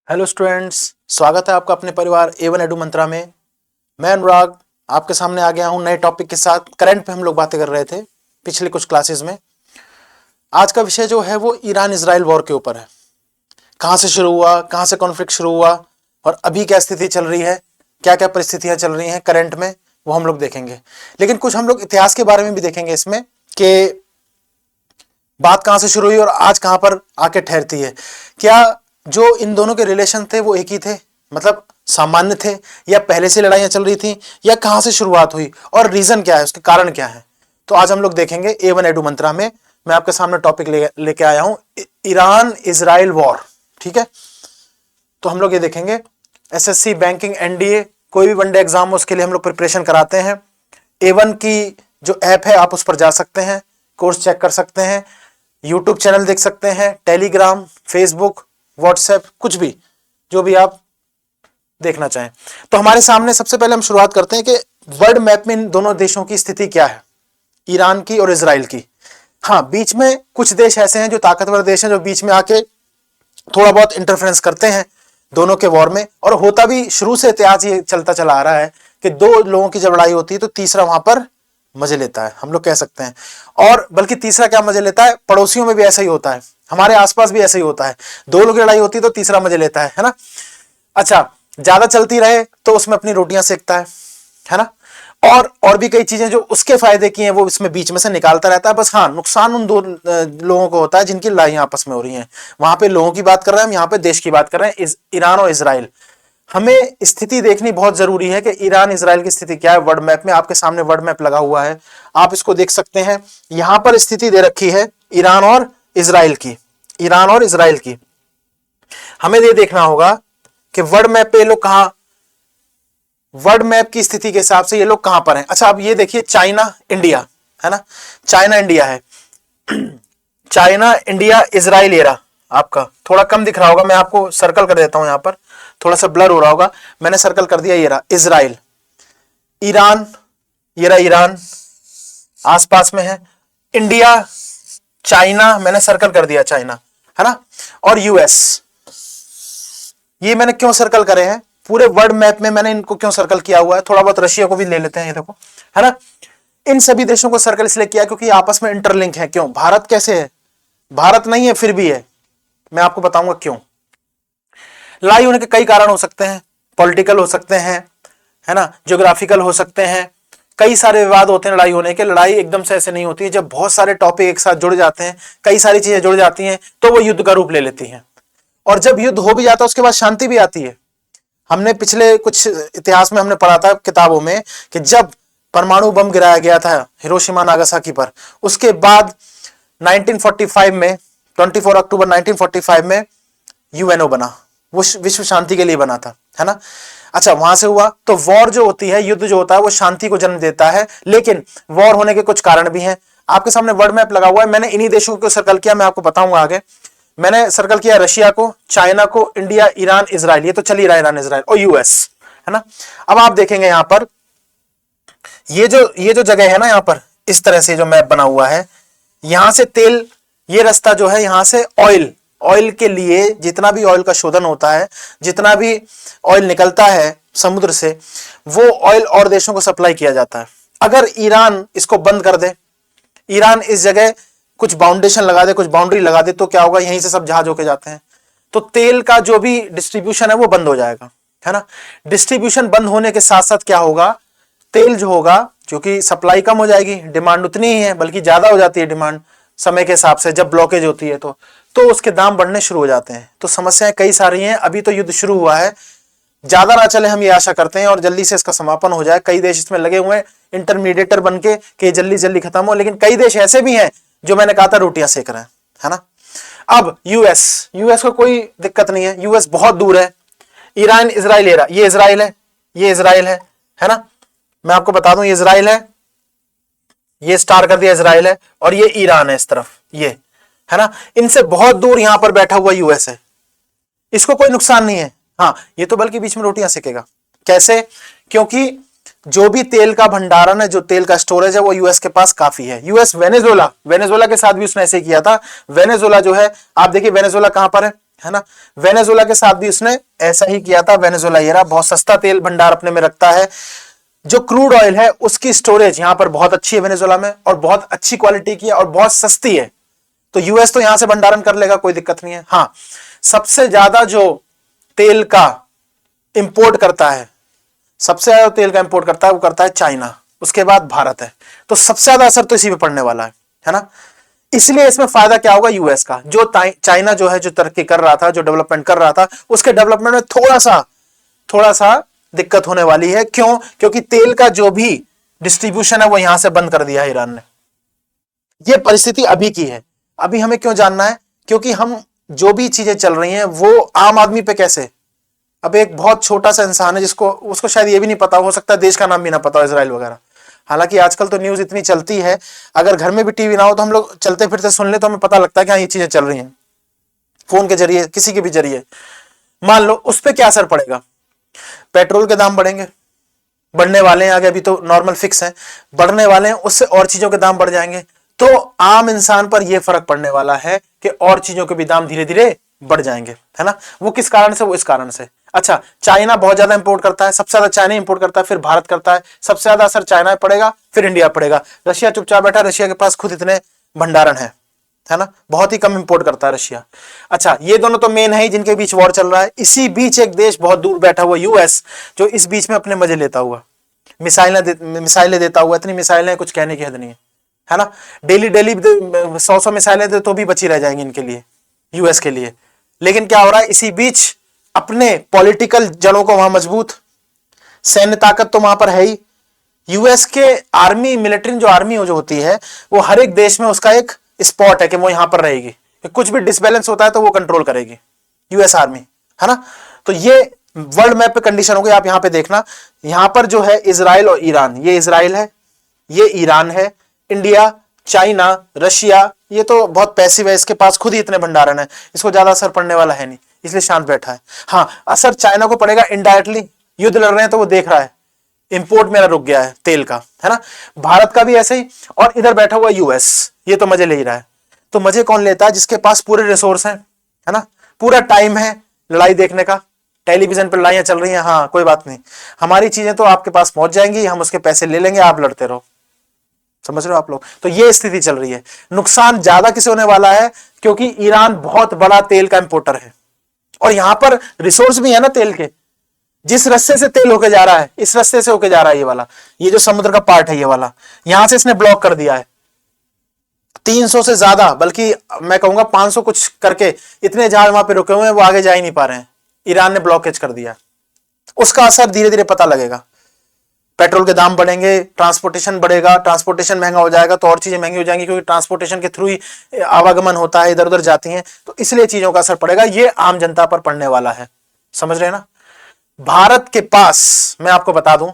Hello students, स्वागत है आपका अपने परिवार A1 एडू मंत्रा में। मैं अनुराग आपके सामने आ गया हूं नए टॉपिक के साथ। करंट पे हम लोग बातें कर रहे थे पिछले कुछ क्लासेस में। आज का विषय जो है वो ईरान इजराइल वॉर के ऊपर है। कहां से शुरू हुआ, कहां से कॉन्फ्लिक्ट शुरू हुआ और अभी क्या स्थिति चल रही है, क्या क्या परिस्थितियां चल रही हैं करंट में, वो हम लोग देखेंगे। लेकिन कुछ हम लोग इतिहास के बारे में भी देखेंगे इसमें कि बात कहां से शुरू हुई और आज कहां पर आके ठहरती है। क्या जो इन दोनों के रिलेशन थे वो एक ही थे, मतलब सामान्य थे, या पहले से लड़ाइयां चल रही थी, या कहां से शुरुआत हुई और रीजन क्या है, उसके कारण क्या है। तो आज हम लोग देखेंगे A1 एडू मंत्रा में। मैं आपके सामने टॉपिक लेके आया हूं ईरान इजराइल वॉर। ठीक है, तो हम लोग ये देखेंगे। SSC, बैंकिंग, NDA, कोई भी वनडे एग्जाम हो उसके लिए हम लोग प्रिपरेशन कराते हैं। A1 की जो ऐप है आप उस पर जा सकते हैं, कोर्स चेक कर सकते हैं, यूट्यूब चैनल देख सकते हैं, टेलीग्राम, फेसबुक, व्हाट्सएप, कुछ भी जो भी आप देखना चाहें। तो हमारे सामने सबसे पहले हम शुरुआत करते हैं कि वर्ल्ड मैप में इन दोनों देशों की स्थिति क्या है, ईरान की और इजराइल की। हाँ, बीच में कुछ देश ऐसे हैं जो ताकतवर देश हैं, जो बीच में आके थोड़ा बहुत इंटरफेरेंस करते हैं दोनों के वॉर में। और होता भी शुरू से इतिहास ये चलता चला आ रहा है कि दो लोगों की जब लड़ाई होती है तो तीसरा वहां पर मजे लेता है, हम लोग कह सकते हैं। और बल्कि तीसरा क्या मजे लेता है, पड़ोसियों में भी ऐसा ही होता है, हमारे आसपास भी ऐसा ही होता है। दो लोगों की लड़ाई होती है तो तीसरा मजे लेता है ना। अच्छा, ज्यादा चलती रहे तो उसमें अपनी रोटियां सेकता है ना। और भी कई चीजें जो उसके फायदे की हैं वो इसमें बीच में से निकालता रहता है। बस हाँ, नुकसान उन दो लोगों को होता है जिनकी लड़ाइयां आपस में हो रही हैं। वहां पे लोगों की बात कर रहे हैं हम, यहाँ पे देश की बात कर रहे हैं, ईरान और इजराइल। हमें स्थिति देखनी बहुत जरूरी है कि ईरान इजराइल की स्थिति क्या है। वर्ल्ड मैप में आपके सामने वर्ल्ड मैप लगा हुआ है, आप इसको देख सकते हैं। यहां पर स्थिति दे रखी है ईरान और इजराइल की, ईरान और इजराइल की। हमें ये देखना होगा कि वर्ल्ड मैप पे ये लोग कहां, वर्ल्ड मैप की स्थिति के हिसाब से ये लोग कहां पर हैं। अच्छा, अब ये देखिए, चाइना इंडिया है ना, चाइना इंडिया है, चाइना इंडिया इजराइल। ये रहा आपका, थोड़ा कम दिख रहा होगा, मैं आपको सर्कल कर देता हूं, यहां पर थोड़ा सा ब्लर हो रहा होगा, मैंने सर्कल कर दिया। ये रहा इजराइल, ईरान, ये रहा ईरान आसपास में है, इंडिया, चाइना, मैंने सर्कल कर दिया चाइना, है ना, और यूएस। ये मैंने क्यों सर्कल करे हैं, पूरे वर्ल्ड मैप में मैंने इनको क्यों सर्कल किया हुआ है। थोड़ा बहुत रशिया को भी ले लेते हैं, ये देखो, है ना। इन सभी देशों को सर्कल इसलिए किया क्योंकि आपस में इंटरलिंक है। क्यों, भारत कैसे है, भारत नहीं है फिर भी है, मैं आपको बताऊंगा क्यों। लड़ाई होने के कई कारण हो सकते हैं, पॉलिटिकल हो सकते हैं, है ना, ज्योग्राफिकल हो सकते हैं, कई सारे विवाद होते हैं लड़ाई होने के। लड़ाई एकदम से ऐसे नहीं होती है, जब बहुत सारे टॉपिक एक साथ जुड़ जाते हैं, कई सारी चीजें जुड़ जाती हैं तो वो युद्ध का रूप ले लेती हैं। और जब युद्ध हो भी जाता है उसके बाद शांति भी आती है। हमने पिछले कुछ इतिहास में हमने पढ़ा था किताबों में कि जब परमाणु बम गिराया गया था हिरोशिमा नागासाकी पर, उसके बाद 1945 में 24 अक्टूबर 1945 में यूएनओ बना, वो विश्व शांति के लिए बना था, है ना। अच्छा, वहां से हुआ तो वॉर जो होती है, युद्ध जो होता है वो शांति को जन्म देता है, लेकिन वॉर होने के कुछ कारण भी हैं। आपके सामने वर्ल्ड मैप लगा हुआ है, मैंने इन्हीं देशों को सर्कल किया, मैं आपको बताऊंगा आगे। मैंने सर्कल किया रशिया को, चाइना को, इंडिया, ईरान, इजराइल, ये तो चल ही रहा है, ईरान, इजराइल और यूएस, है ना। अब आप देखेंगे यहां पर ये जो जगह है ना, यहां पर इस तरह से जो मैप बना हुआ है, यहां से तेल, ये रास्ता जो है यहां से ऑयल के लिए जितना भी ऑयल का शोधन होता है, जितना भी ऑयल निकलता है समुद्र से, वो ऑयल और देशों को सप्लाई किया जाता है। अगर ईरान इसको बंद कर दे, ईरान इस जगह कुछ बाउंडेशन लगा दे, कुछ बाउंड्री लगा दे, तो क्या होगा, यहीं से सब जहाज होके जाते हैं, तो तेल का जो भी डिस्ट्रीब्यूशन है वो बंद हो जाएगा, है ना। डिस्ट्रीब्यूशन बंद होने के साथ साथ क्या होगा, तेल जो होगा, क्योंकि सप्लाई कम हो जाएगी, डिमांड उतनी ही है बल्कि ज्यादा हो जाती है डिमांड समय के हिसाब से, जब ब्लॉकेज होती है तो उसके दाम बढ़ने शुरू हो जाते हैं। तो समस्याएं कई सारी हैं। अभी तो युद्ध शुरू हुआ है, ज्यादा ना चले, हम ये आशा करते हैं, और जल्दी से इसका समापन हो जाए। कई देश इसमें लगे हुए हैं इंटरमीडिएटर बनके कि जल्दी जल्दी खत्म हो, लेकिन कई देश ऐसे भी हैं जो मैंने कहा था रोटियां सेक रहे हैं, है ना। अब यूएस को कोई दिक्कत नहीं है, यूएस बहुत दूर है। ईरान इजराइल, ये इजराइल है, ये इजराइल है ना। मैं आपको बता दूं, ये इजराइल है, ये स्टार कर दिया इजराइल है, और ये ईरान है इस तरफ, ये है ना। इनसे बहुत दूर यहां पर बैठा हुआ यूएस है, इसको कोई नुकसान नहीं है। हाँ, ये तो बल्कि बीच में रोटियां सेकेगा। कैसे, क्योंकि जो भी तेल का भंडारण है, जो तेल का स्टोरेज है, वो यूएस के पास काफी है। यूएस वेनेजुएला के साथ भी उसने ऐसे किया था। वेनेजुएला जो है, आप देखिए वेनेजुएला कहां पर है, है ना। वेनेजुएला के साथ भी उसने ऐसा ही किया था। वेनेजुएला ये रहा, बहुत सस्ता तेल भंडार अपने में रखता है। जो क्रूड ऑयल है उसकी स्टोरेज यहां पर बहुत अच्छी है वेनेजुएला में, और बहुत अच्छी क्वालिटी की है और बहुत सस्ती है। तो यूएस तो यहां से भंडारण कर लेगा, कोई दिक्कत नहीं है। हाँ, सबसे ज्यादा जो तेल का इंपोर्ट करता है, सबसे ज्यादा तेल का इंपोर्ट करता है वो करता है चाइना, उसके बाद भारत है। तो सबसे ज्यादा असर तो इसी पे पड़ने वाला है ना। इसलिए इसमें फायदा क्या होगा यूएस का, जो चाइना जो है, जो तरक्की कर रहा था, जो डेवलपमेंट कर रहा था, उसके डेवलपमेंट में थोड़ा सा दिक्कत होने वाली है। क्यों? क्योंकि तेल का जो भी डिस्ट्रीब्यूशन है वो यहां से बंद कर दिया है ईरान ने। ये परिस्थिति अभी की है। अभी हमें क्यों जानना है? क्योंकि हम जो भी चीजें चल रही हैं वो आम आदमी पे कैसे, अब एक बहुत छोटा सा इंसान है जिसको, उसको शायद ये भी नहीं पता हो सकता है, देश का नाम भी ना पता हो, इजराइल वगैरह। हालांकि आजकल तो न्यूज इतनी चलती है, अगर घर में भी टीवी ना हो तो हम लोग चलते फिरते सुन ले तो हमें पता लगता है कि हाँ ये चीजें चल रही हैं, फोन के जरिए, किसी के भी जरिए। मान लो उस पर क्या असर पड़ेगा? पेट्रोल के दाम बढ़ेंगे, बढ़ने वाले हैं, आगे अभी तो नॉर्मल फिक्स है, बढ़ने वाले हैं, उससे और चीजों के दाम बढ़ जाएंगे। तो आम इंसान पर यह फर्क पड़ने वाला है कि और चीजों के भी दाम धीरे धीरे बढ़ जाएंगे, है ना। वो किस कारण से? वो इस कारण से। अच्छा, चाइना बहुत ज्यादा इंपोर्ट करता है, सबसे ज्यादा चाइना इंपोर्ट करता है, फिर भारत करता है, सबसे ज्यादा असर चाइना पड़ेगा, फिर इंडिया पड़ेगा। रशिया चुपचाप बैठा, रशिया के पास खुद इतने भंडारण है ना, बहुत ही कम इंपोर्ट करता है रशिया। अच्छा, ये दोनों तो मेन है ही जिनके बीच वॉर चल रहा है। इसी बीच एक देश बहुत दूर बैठा हुआ यूएस, जो इस बीच में अपने मजे लेता हुआ, मिसाइलें देता हुआ, इतनी मिसाइलें कुछ कहने की हद नहीं है ना। डेली डेली 100 मिसाइलें दे तो भी बची रह जाएंगी इनके लिए, यूएस के लिए। लेकिन क्या हो रहा है इसी बीच? अपने पॉलिटिकल जड़ों को वहां मजबूत, सैन्य ताकत तो वहां पर है ही। यूएस के आर्मी, मिलिट्री जो आर्मी जो होती है, वो हर एक देश में उसका एक स्पॉट है कि वो यहां पर रहेगी, कुछ भी डिसबैलेंस होता है तो वो कंट्रोल करेगी यूएस आर्मी, है ना। तो ये वर्ल्ड मैप पे कंडीशन हो गई। आप यहां पे देखना, यहां पर जो है इजराइल और ईरान, ये इजराइल है, ये ईरान है, इंडिया, चाइना, रशिया, ये तो बहुत पैसिव है, इसके पास खुद ही इतने भंडारण है, इसको ज्यादा असर पड़ने वाला है नहीं, इसलिए शांत बैठा है। हाँ, असर चाइना को पड़ेगा इनडायरेक्टली, युद्ध लड़ रहे हैं तो वो देख रहा है, इंपोर्ट मेरा रुक गया है तेल का, है ना। भारत का भी ऐसे ही, और इधर बैठा हुआ यूएस, ये तो मजे ले ही रहा है। तो मजे कौन लेता है? जिसके पास पूरे रिसोर्स हैं, है ना, पूरा टाइम है लड़ाई देखने का, टेलीविजन पर लड़ाइयां चल रही हैं, हाँ कोई बात नहीं, हमारी चीजें तो आपके पास पहुंच जाएंगी, हम उसके पैसे ले लेंगे, आप लड़ते रहो। समझ रहे हो आप लोग? तो ये स्थिति चल रही है। नुकसान ज्यादा किसे होने वाला है? क्योंकि ईरान बहुत बड़ा तेल का इंपोर्टर है, और यहां पर रिसोर्स भी है ना तेल के। जिस रास्ते से तेल होके जा रहा है, इस रास्ते से होके जा रहा है, ये वाला, ये जो समुद्र का पार्ट है, ये वाला, यहां से इसने ब्लॉक कर दिया है। 300 से ज्यादा, बल्कि मैं कहूंगा 500 कुछ करके इतने जहाज वहां पे रुके हुए हैं, वो आगे जा ही नहीं पा रहे हैं, ईरान ने ब्लॉकेज कर दिया। उसका असर धीरे धीरे पता लगेगा। पेट्रोल के दाम बढ़ेंगे, ट्रांसपोर्टेशन बढ़ेगा, ट्रांसपोर्टेशन महंगा हो जाएगा तो और चीजें महंगी हो जाएंगी, क्योंकि ट्रांसपोर्टेशन के थ्रू ही आवागमन होता है, इधर उधर जाती हैं, तो इसलिए चीजों का असर पड़ेगा। ये आम जनता पर पड़ने वाला है, समझ रहे हैं ना। भारत के पास, मैं आपको बता दूं,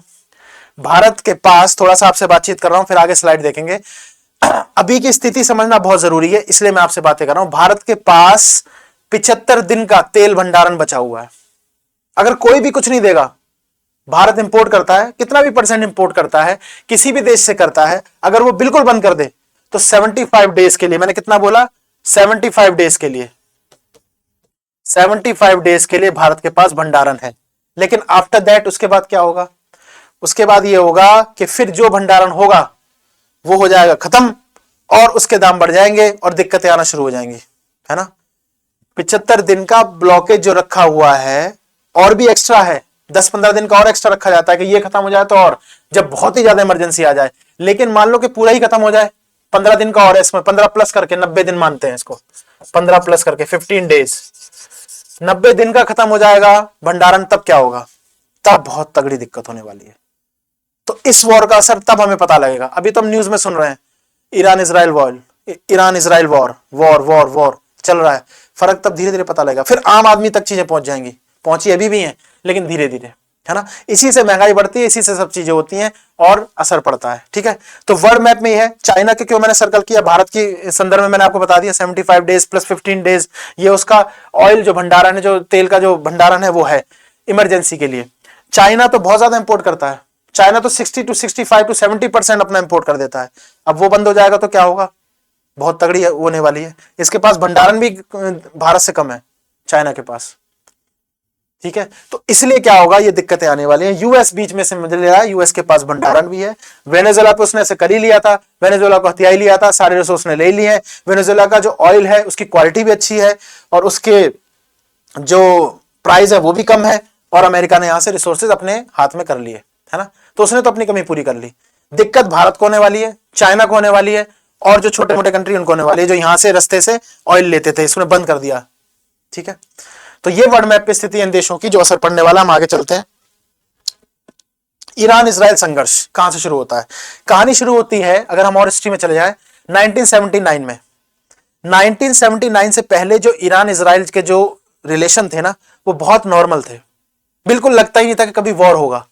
भारत के पास, थोड़ा सा आपसे बातचीत कर रहा हूं, फिर आगे स्लाइड देखेंगे। अभी की स्थिति समझना बहुत जरूरी है, इसलिए मैं आपसे बातें कर रहा हूं। भारत के पास 75 दिन का तेल भंडारण बचा हुआ है। अगर कोई भी कुछ नहीं देगा, भारत इंपोर्ट करता है, कितना भी परसेंट इंपोर्ट करता है, किसी भी देश से करता है, अगर वो बिल्कुल बंद कर दे तो 75 डेज के लिए, मैंने कितना बोला? 75 डेज के लिए, 75 डेज के लिए भारत के पास भंडारण है। लेकिन आफ्टर दैट, उसके बाद क्या होगा? उसके बाद ये होगा कि फिर जो भंडारण होगा वो हो जाएगा खत्म, और उसके दाम बढ़ जाएंगे और दिक्कतें आना शुरू हो जाएंगी, है ना। 75 दिन का ब्लॉकेज जो रखा हुआ है, और भी एक्स्ट्रा है, 10-15 दिन का और एक्स्ट्रा रखा जाता है कि ये खत्म हो जाए तो, और जब बहुत ही ज्यादा इमरजेंसी आ जाए। लेकिन मान लो कि पूरा ही खत्म हो जाए, 15 दिन का और है इसमें, 15 प्लस करके 90 दिन मानते हैं इसको, 15 प्लस करके 15 डेज, 90 दिन का खत्म हो जाएगा भंडारण, तब क्या होगा? तब बहुत तगड़ी दिक्कत होने वाली है। तो इस वॉर का असर तब हमें पता लगेगा। अभी तो हम न्यूज में सुन रहे हैं Iran Israel war, war war war चल रहा है। फर्क तब धीरे धीरे पता लगेगा, फिर आम आदमी तक चीजें पहुंच जाएंगी, पहुंची अभी भी हैं लेकिन धीरे धीरे, है ना। इसी से महंगाई बढ़ती है, इसी से सब चीजें होती हैं और असर पड़ता है, ठीक है। तो वर्ल्ड मैप में ये है। चाइना के क्यों मैंने सर्कल किया? भारत के संदर्भ में मैंने आपको बता दिया, 75 डेज प्लस 15 डेज, ये उसका ऑयल जो भंडारण है, जो तेल का जो भंडारण है वो है इमरजेंसी के लिए। चाइना तो बहुत ज्यादा इंपोर्ट करता है, चाइना तो 60 to 65 to 70% अपना इंपोर्ट कर देता है। अब वो बंद हो जाएगा तो क्या होगा? बहुत तगड़ी होने वाली है। इसके पास भंडारण भी भारत से कम है, चाइना के पास। ठीक है, तो इसलिए क्या होगा, ये दिक्कतें आने वाली हैं। यूएस बीच में से मिल रहा है, यूएस के पास भंडारण भी है। वेनेजुएला पे उसने ऐसे कर ही लिया था, वेनेजुएला को हथिया ही लिया था, सारे रिसोर्स ने ले लिए हैं। वेनेजुएला का जो ऑयल है उसकी क्वालिटी भी अच्छी है और उसके जो प्राइस है वो भी कम है, और अमेरिका ने यहां से रिसोर्सेज अपने हाथ में कर लिए, है ना। तो उसने तो अपनी कमी पूरी कर ली। दिक्कत भारत को होने वाली है, चाइना को होने वाली है, और जो छोटे मोटे कंट्री उनको होने वाली है, जो यहां से रास्ते से ऑयल लेते थे, इसने बंद कर दिया। ठीक है, तो ये वर्ल्ड मैप पे स्थिति इन देशों की जो असर पड़ने वाला। हम आगे चलते हैं। ईरान इजराइल संघर्ष कहां से शुरू होता है? कहानी शुरू होती है, अगर हम और हिस्ट्री में चले जाएं, 1979 में। 1979 से पहले जो ईरान इजराइल के जो रिलेशन थे ना, वो बहुत नॉर्मल थे। बिल्कुल लगता ही नहीं था कि कभी वॉर होगा।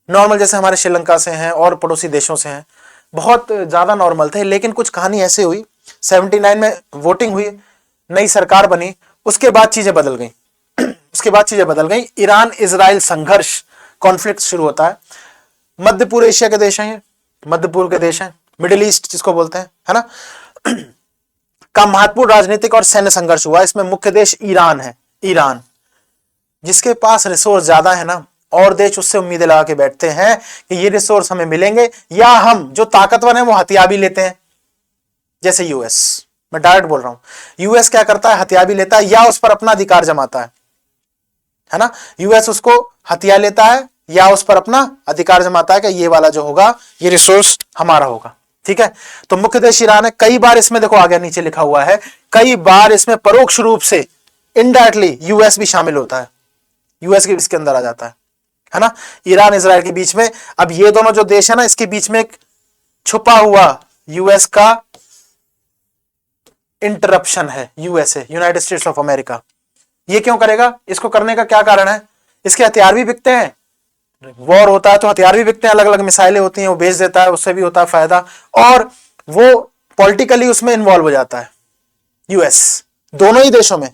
नॉर्मल जैसे हमारे श्रीलंका से हैं और पड़ोसी देशों से हैं, बहुत ज्यादा नॉर्मल थे। लेकिन कुछ कहानी ऐसे हुई, 79 में वोटिंग हुई, नई सरकार बनी, उसके बाद चीजें बदल गई। उसके बाद चीजें बदल गई। ईरान इजराइल संघर्ष, कॉन्फ्लिक्ट शुरू होता है। मध्य पूर्व एशिया के देश हैं, मध्य पूर्व के देश हैं, मिडिल ईस्ट जिसको बोलते हैं, है ना, का महत्वपूर्ण राजनीतिक और सैन्य संघर्ष हुआ। इसमें मुख्य देश ईरान है। ईरान जिसके पास रिसोर्स ज्यादा है ना, और देश उससे उम्मीदें लगा के बैठते हैं कि ये रिसोर्स हमें मिलेंगे, या हम जो ताकतवर हैं वो हथियार भी लेते हैं। जैसे यूएस, मैं डायरेक्ट बोल रहा हूं, यूएस क्या करता है, हथियार भी लेता है या उस पर अपना अधिकार जमाता है ना। यूएस उसको हथियार लेता है या उस पर अपना अधिकार जमाता है कि ये वाला जो होगा ये रिसोर्स हमारा होगा। ठीक है, तो मुख्य देश ईरान है। कई बार इसमें देखो आगे नीचे लिखा हुआ है, कई बार इसमें परोक्ष रूप से इनडायरेक्टली यूएस भी शामिल होता है, यूएस भी इसके अंदर आ जाता है ना। ईरान इजराइल के बीच में, अब ये दोनों जो देश है ना, इसके बीच में एक छुपा हुआ यूएस का इंटरप्शन है। USA, United states of America, ये क्यों करेगा? इसको करने का क्या कारण है? इसके हथियार भी बिकते हैं, वॉर होता है तो हथियार भी बिकते हैं, अलग अलग मिसाइलें होती हैं, वो बेच देता है, उससे भी होता है फायदा, और वो पॉलिटिकली उसमें इन्वॉल्व हो जाता है यूएस, दोनों ही देशों में।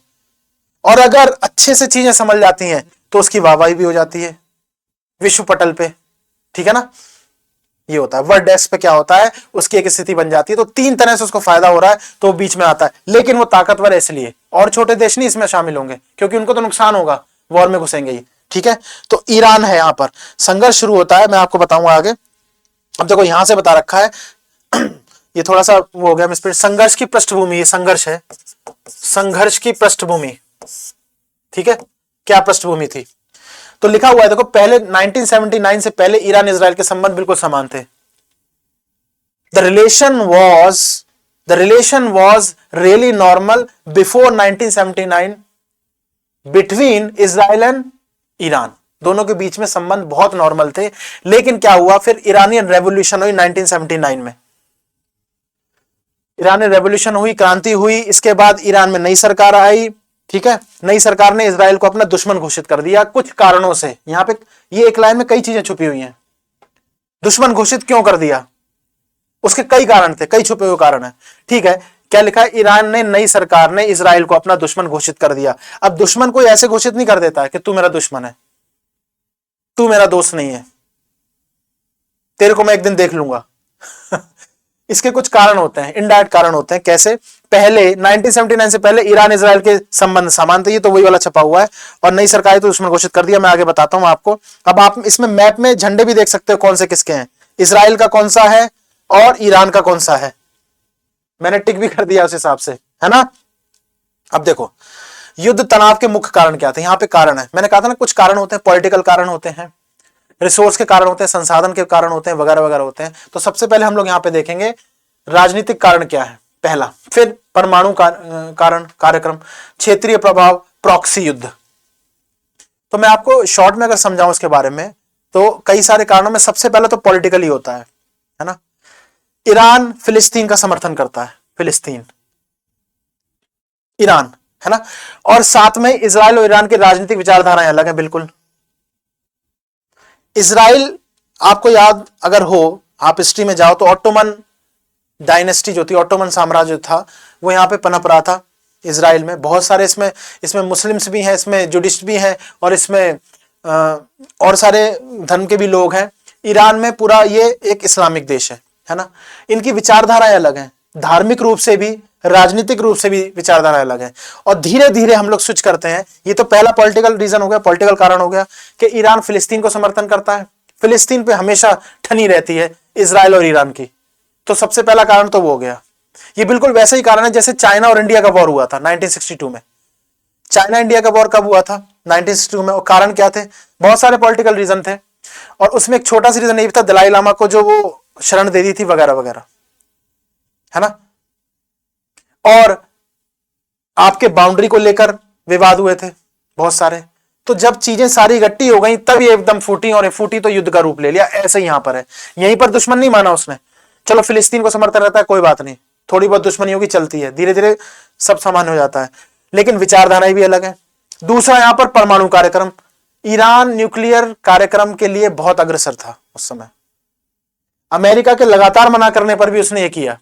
और अगर अच्छे से चीजें समझ जाती हैं तो उसकी वाहवाही भी हो जाती है विश्व पटल पे। ठीक है ना, ये होता है। वर्ल्ड डेस्क पे क्या होता है, उसकी एक स्थिति बन जाती है, तो तीन तरह से उसको फायदा हो रहा है, तो वो बीच में आता है। लेकिन वो ताकतवर है इसलिए, और छोटे देश नहीं इसमें शामिल होंगे क्योंकि उनको तो नुकसान होगा, वॉर में घुसेंगे ही। ठीक है, तो ईरान है, यहां पर संघर्ष शुरू होता है, मैं आपको बताऊंगा आगे। अब देखो यहां से बता रखा है, ये थोड़ा सा वो हो गया मिसप्रिंट। संघर्ष की पृष्ठभूमि, ये संघर्ष है, संघर्ष की पृष्ठभूमि। ठीक है, क्या पृष्ठभूमि थी? तो लिखा हुआ है देखो, पहले 1979 से पहले ईरान इजराइल के संबंध बिल्कुल समान थे। The relation was really normal before 1979 between Israel and Iran. दोनों के बीच में संबंध बहुत नॉर्मल थे। लेकिन क्या हुआ, फिर ईरानियन रेवोल्यूशन हुई 1979 में। ईरानियन रेवोल्यूशन हुई, क्रांति हुई, इसके बाद ईरान में नई सरकार आई। ठीक है, नई सरकार ने इजराइल को अपना दुश्मन घोषित कर दिया कुछ कारणों से। यहां पे ये एक लाइन में कई चीजें छुपी हुई हैं। दुश्मन घोषित क्यों कर दिया, उसके कई कारण थे, कई छुपे हुए कारण है। ठीक है, क्या लिखा है, ईरान ने, नई सरकार ने इजराइल को अपना दुश्मन घोषित कर दिया। अब दुश्मन कोई ऐसे घोषित नहीं कर देता है कि तू मेरा दुश्मन है, तू मेरा दोस्त नहीं है, तेरे को मैं एक दिन देख लूंगा। इसके कुछ कारण होते हैं, इनडायरेक्ट कारण होते हैं। कैसे? पहले 1979 से पहले ईरान इजराइल के संबंध समान थे, ये तो वही वाला छपा हुआ है, और नई सरकार तो दुश्मन घोषित कर दिया। मैं आगे बताता हूं आपको। अब आप इसमें मैप में झंडे भी देख सकते हो कौन से किसके हैं, इजराइल का कौन सा है और ईरान का कौन सा है। मैंने टिक भी कर दिया उस हिसाब से, है ना। अब देखो, युद्ध तनाव के मुख्य कारण क्या थे? यहां पे कारण है, मैंने कहा था ना कुछ कारण होते हैं, पॉलिटिकल कारण होते हैं, रिसोर्स के कारण होते हैं, संसाधन के कारण होते हैं, वगैरह वगैरह होते हैं। तो सबसे पहले हम लोग यहां पे देखेंगे राजनीतिक कारण क्या है, पहला, फिर परमाणु कारण कार्यक्रम, क्षेत्रीय प्रभाव, प्रॉक्सी युद्ध। तो मैं आपको शॉर्ट में अगर समझाऊं इसके बारे में, तो कई सारे कारणों में सबसे पहले तो पॉलिटिकली होता है ना। ईरान फिलिस्तीन का समर्थन करता है, फिलिस्तीन, ईरान, है ना। और साथ में इजराइल और ईरान की राजनीतिक विचारधाराएं अलग हैं बिल्कुल। इजराइल, आपको याद अगर हो, आप हिस्ट्री में जाओ तो ऑटोमन डायनेस्टी जो थी, ऑटोमन साम्राज्य था, वो यहां पे पनप रहा था इजराइल में। बहुत सारे इसमें मुस्लिम्स भी हैं, इसमें जुडिस्ट भी हैं, और इसमें और सारे धर्म के भी लोग हैं। ईरान में पूरा ये एक इस्लामिक देश है ना। इनकी विचारधाराएं अलग हैं, धार्मिक रूप से भी, राजनीतिक रूप से भी विचारधारा अलग है। और धीरे धीरे हम लोग स्विच करते हैं। ये तो पहला पॉलिटिकल रीजन हो गया, पॉलिटिकल कारण हो गया कि ईरान फिलिस्तीन को समर्थन करता है, फिलिस्तीन पे हमेशा ठनी रहती है इजराइल और ईरान की। तो सबसे पहला कारण तो वो हो गया। ये बिल्कुल वैसा ही कारण है जैसे चाइना और इंडिया का वॉर हुआ था 1962 में। चाइना इंडिया का वॉर कब हुआ था? 1962 में। और कारण क्या थे? बहुत सारे पॉलिटिकल रीजन थे, और उसमें एक छोटा सा रीजन ये भी था, दलाई लामा को जो वो शरण दे दी थी वगैरह वगैरह, है ना। और आपके बाउंड्री को लेकर विवाद हुए थे बहुत सारे। तो जब चीजें सारी इकट्ठी हो गई तब ये एकदम फूटी, और ये फूटी तो युद्ध का रूप ले लिया। ऐसे यहां पर है, यहीं पर दुश्मन नहीं माना उसने। चलो फिलिस्तीन को समर्थन रहता है, कोई बात नहीं, थोड़ी बहुत दुश्मनी होगी, चलती है, धीरे धीरे सब सामान्य हो जाता है, लेकिन विचारधाराएं भी अलग है। दूसरा यहां पर परमाणु कार्यक्रम, ईरान न्यूक्लियर कार्यक्रम के लिए बहुत अग्रसर था उस समय। अमेरिका के लगातार मना करने पर भी उसने ये किया।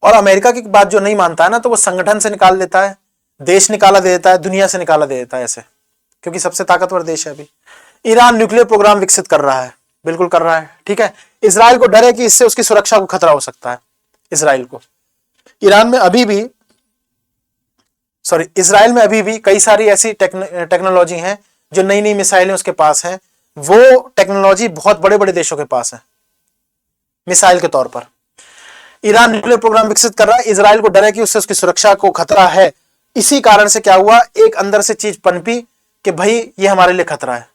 और अमेरिका की बात जो नहीं मानता है ना, तो वो संगठन से निकाल देता है, देश निकाला दे देता है, दुनिया से निकाला दे देता है ऐसे, क्योंकि सबसे ताकतवर देश है अभी। ईरान न्यूक्लियर प्रोग्राम विकसित कर रहा है, बिल्कुल कर रहा है, ठीक है। इजराइल को डर है कि इससे उसकी सुरक्षा को खतरा हो सकता है। इजराइल को, ईरान में अभी भी, इजराइल में अभी भी कई सारी ऐसी टेक्नोलॉजी हैं, जो नई नई मिसाइलें उसके पास हैं। वो टेक्नोलॉजी बहुत बड़े बड़े देशों के पास है मिसाइल के तौर पर। ईरान न्यूक्लियर प्रोग्राम विकसित कर रहा है, इजराइल को डर है कि उससे उसकी सुरक्षा को खतरा है। इसी कारण से क्या हुआ, एक अंदर से चीज पनपी कि भाई ये हमारे लिए खतरा है,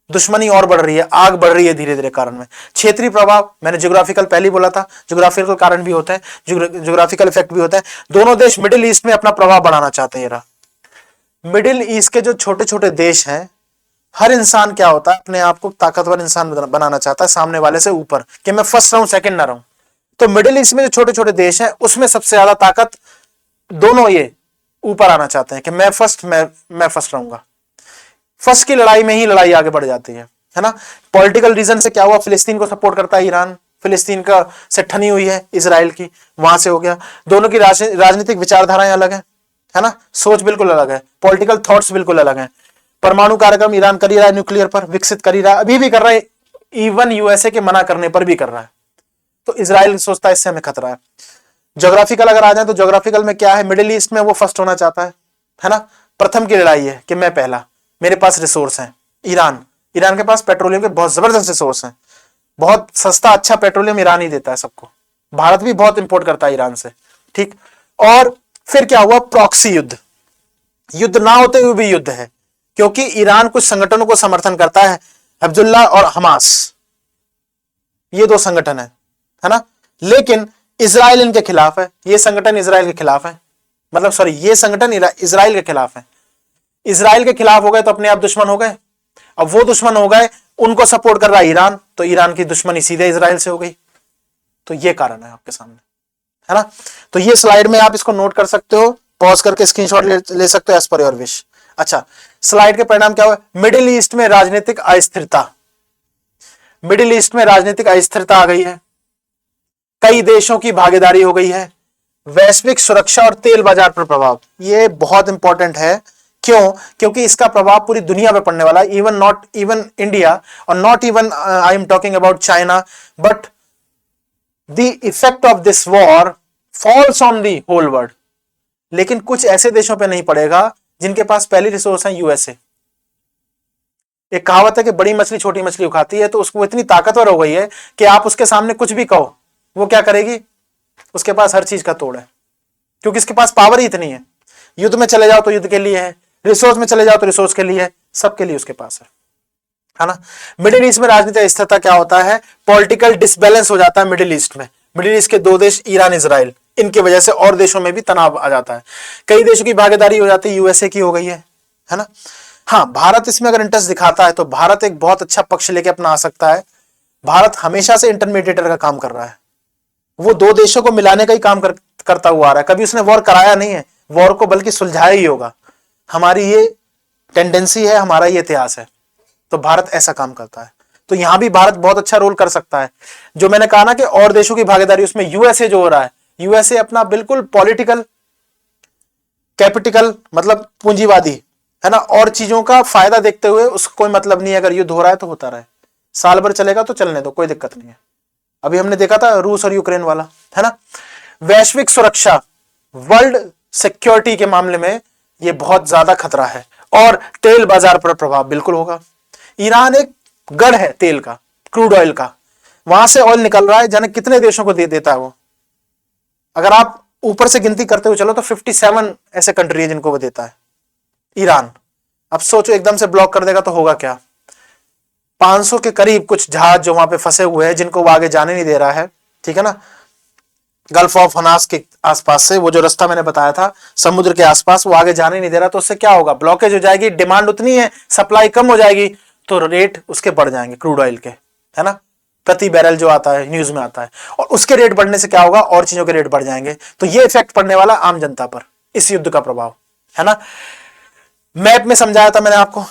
दुश्मनी और बढ़ रही है, आग बढ़ रही है धीरे धीरे। कारण में क्षेत्रीय प्रभाव, मैंने ज्योग्राफिकल पहले ही बोला था, ज्योग्राफिकल कारण भी होता है, ज्योग्राफिकल इफेक्ट भी होता है। दोनों देश मिडिल ईस्ट में अपना प्रभाव बढ़ाना चाहते हैं। मिडिल ईस्ट के जो छोटे छोटे देश हैं, हर इंसान क्या होता है, अपने आप को ताकतवर इंसान बनाना चाहता है सामने वाले से ऊपर, कि मैं फर्स्ट रहूं, सेकंड ना रहूं। तो मिडिल ईस्ट में जो छोटे छोटे देश हैं, उसमें सबसे ज्यादा ताकत दोनों ये ऊपर आना चाहते हैं कि मैं फर्स्ट रहूंगा। फर्स्ट की लड़ाई में ही लड़ाई आगे बढ़ जाती है ना। पॉलिटिकल रीजन से क्या हुआ, फिलिस्तीन को सपोर्ट करता है ईरान, फिलिस्तीन का से ठनी हुई है इजराइल की, वहां से हो गया। दोनों की राजनीतिक विचारधाराएं अलग है ना, सोच बिल्कुल अलग है, पॉलिटिकल थॉट्स बिल्कुल अलग है। परमाणु कार्यक्रम ईरान कर ही रहा है, न्यूक्लियर पर विकसित कर ही रहा है, अभी भी कर रहा है, इवन यूएसए के मना करने पर भी कर रहा है। तो इजराइल सोचता है इससे हमें खतरा है। ज्योग्राफिकल अगर आ जाए तो ज्योग्राफिकल में क्या है, मिडिल ईस्ट में वो फर्स्ट होना चाहता है ना। प्रथम की लड़ाई है कि मैं पहला, मेरे पास रिसोर्स हैं। ईरान के पास पेट्रोलियम के बहुत जबरदस्त रिसोर्स हैं, बहुत सस्ता अच्छा पेट्रोलियम ईरान ही देता है सबको। भारत भी बहुत इंपोर्ट करता है ईरान से, ठीक। और फिर क्या हुआ, प्रॉक्सी युद्ध, युद्ध ना होते हुए भी युद्ध है, क्योंकि ईरान कुछ संगठनों को समर्थन करता है, हिजबुल्लाह और हमास, ये दो संगठन है ना। लेकिन इजराइल इनके खिलाफ है, ये संगठन इजराइल के खिलाफ है, मतलब ये संगठन इजराइल के खिलाफ है। इजराइल के खिलाफ हो गए तो अपने आप दुश्मन हो गए। अब वो दुश्मन हो गए, उनको सपोर्ट कर रहा है ईरान, तो ईरान की दुश्मनी सीधे इजराइल से हो गई। तो ये कारण है आपके सामने, है ना। तो ये स्लाइड में आप इसको नोट कर सकते हो, पॉज करके स्क्रीनशॉट ले सकते हो एज पर योर विश। अच्छा, स्लाइड के परिणाम क्या हुआ, मिडिल ईस्ट में राजनीतिक अस्थिरता, मिडिल ईस्ट में राजनीतिक अस्थिरता आ गई है, कई देशों की भागीदारी हो गई है, वैश्विक सुरक्षा और तेल बाजार पर प्रभाव, ये बहुत इंपॉर्टेंट है। क्यों? क्योंकि इसका प्रभाव पूरी दुनिया पे पड़ने वाला है, इवन नॉट इवन इंडिया और not even I am talking about China, but the effect of this war falls on the whole world. लेकिन कुछ ऐसे देशों पे नहीं पड़ेगा जिनके पास पहली रिसोर्स है, यूएसए। एक कहावत है कि बड़ी मछली छोटी मछली उखाती है, तो उसको इतनी ताकतवर हो गई है कि आप उसके सामने कुछ भी कहो, वो क्या करेगी, उसके पास हर चीज का तोड़ है, क्योंकि इसके पास पावर ही इतनी है। युद्ध में चले जाओ तो युद्ध के लिए है, रिसोर्स में चले जाओ तो रिसोर्स के लिए है, सबके लिए उसके पास है ना। मिडिल ईस्ट में राजनीतिक स्थिरता क्या होता है, पॉलिटिकल डिसबैलेंस हो जाता है मिडिल ईस्ट में। मिडिल ईस्ट के दो देश ईरान इजराइल, इनकी वजह से और देशों में भी तनाव आ जाता है, कई देशों की भागीदारी हो जाती है, यूएसए की हो गई है ना। हाँ, भारत इसमें अगर इंटरेस्ट दिखाता है तो भारत एक बहुत अच्छा पक्ष लेके अपना आ सकता है। भारत हमेशा से इंटरमीडिएटर का काम कर रहा है, वो दो देशों को मिलाने का ही काम करता हुआ आ रहा है। कभी उसने वॉर कराया नहीं है, वॉर को बल्कि सुलझाया ही होगा। हमारी ये टेंडेंसी है, हमारा ये इतिहास है, तो भारत ऐसा काम करता है। तो यहां भी भारत बहुत अच्छा रोल कर सकता है। जो मैंने कहा ना कि और देशों की भागीदारी, उसमें यूएसए जो हो रहा है, यूएसए अपना बिल्कुल पॉलिटिकल कैपिटल, मतलब पूंजीवादी है ना, और चीजों का फायदा देखते हुए उसको कोई मतलब नहीं है, अगर युद्ध हो रहा है तो होता रहे, साल भर चलेगा तो चलने दो, कोई दिक्कत नहीं है। अभी हमने देखा था रूस और यूक्रेन वाला, है ना। वैश्विक सुरक्षा, वर्ल्ड सिक्योरिटी के मामले में यह बहुत ज्यादा खतरा है। और तेल बाजार पर प्रभाव बिल्कुल होगा। ईरान एक गढ़ है तेल का, क्रूड ऑयल का, वहां से ऑयल निकल रहा है, जाने कितने देशों को दे देता है वो। अगर आप ऊपर से गिनती करते हुए चलो तो 57 ऐसे कंट्री है जिनको वो देता है ईरान। अब सोचो एकदम से ब्लॉक कर देगा तो होगा क्या। 500 के करीब कुछ जहाज जो वहां पे फंसे हुए हैं, जिनको वो आगे जाने नहीं दे रहा है, ठीक है ना, गल्फ ऑफ हनास के आसपास से, वो जो रास्ता मैंने बताया था समुद्र के आसपास, वो आगे जाने नहीं दे रहा। तो उससे क्या होगा, ब्लॉकेज हो जाएगी, डिमांड उतनी है, सप्लाई कम हो जाएगी, तो रेट उसके बढ़ जाएंगे क्रूड ऑयल के, है ना, प्रति बैरल जो आता है न्यूज में आता है। और उसके रेट बढ़ने से क्या होगा, और चीजों के रेट बढ़ जाएंगे। तो ये इफेक्ट पड़ने वाला आम जनता पर, इस युद्ध का प्रभाव, है ना। मैप में समझाया था मैंने आपको